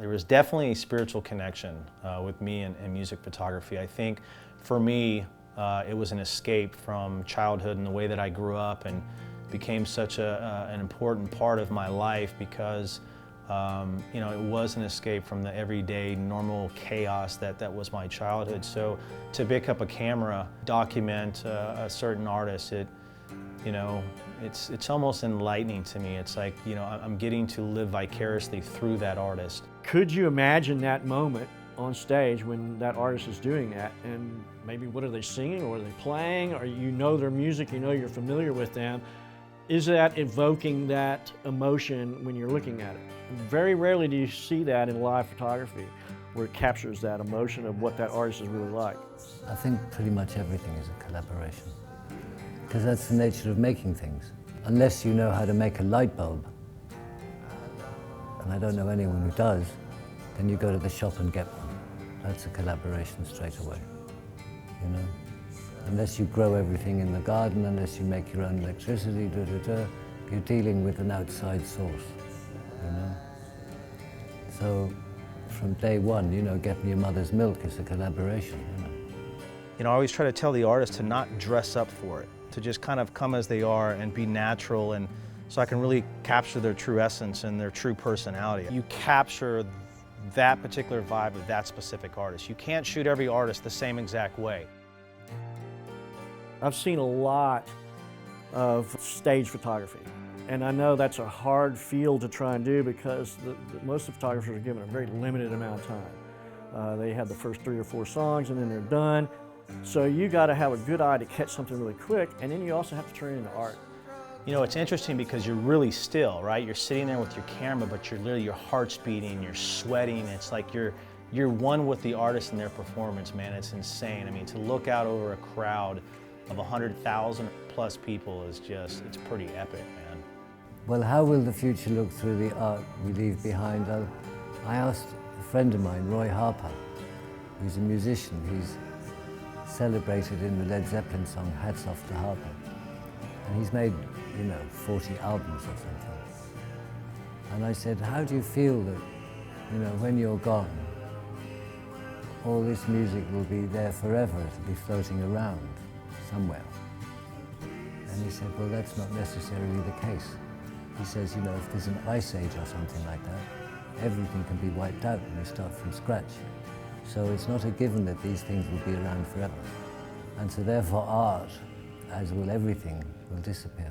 There was definitely a spiritual connection with me and music photography. I think for me, it was an escape from childhood and the way that I grew up, and became such an important part of my life because you know, it was an escape from the everyday normal chaos that was my childhood. So to pick up a camera, document a certain artist, you know, it's almost enlightening to me. It's like, you know, I'm getting to live vicariously through that artist. Could you imagine that moment on stage when that artist is doing that, and maybe what are they singing, or are they playing, or you know their music, you know you're familiar with them? Is that evoking that emotion when you're looking at it? Very rarely do you see that in live photography, where it captures that emotion of what that artist is really like. I think pretty much everything is a collaboration, because that's the nature of making things. Unless you know how to make a light bulb, and I don't know anyone who does, then you go to the shop and get one. That's a collaboration straight away, you know? Unless you grow everything in the garden, unless you make your own electricity, you're dealing with an outside source, you know? So from day one, you know, getting your mother's milk is a collaboration, you know? You know, I always try to tell the artist to not dress up for it, to just kind of come as they are and be natural, and so I can really capture their true essence and their true personality. You capture that particular vibe of that specific artist. You can't shoot every artist the same exact way. I've seen a lot of stage photography, and I know that's a hard field to try and do because most of the photographers are given a very limited amount of time. They have the first 3 or 4 songs and then they're done. So you got to have a good eye to catch something really quick, and then you also have to turn it into art. You know, it's interesting because you're really still, right? You're sitting there with your camera, but you're literally, your heart's beating, you're sweating. It's like you're one with the artist and their performance, man. It's insane. I mean, to look out over a crowd of 100,000 plus people is just, it's pretty epic, man. Well, how will the future look through the art we leave behind? I asked a friend of mine, Roy Harper, who's a musician. He's celebrated in the Led Zeppelin song, Hats Off to Harper. And he's made, you know, 40 albums or something. And I said, how do you feel that, you know, when you're gone, all this music will be there forever, it'll be floating around somewhere? And he said, well, that's not necessarily the case. He says, you know, if there's an ice age or something like that, everything can be wiped out and we start from scratch. So it's not a given that these things will be around forever. And so therefore art, as will everything, will disappear.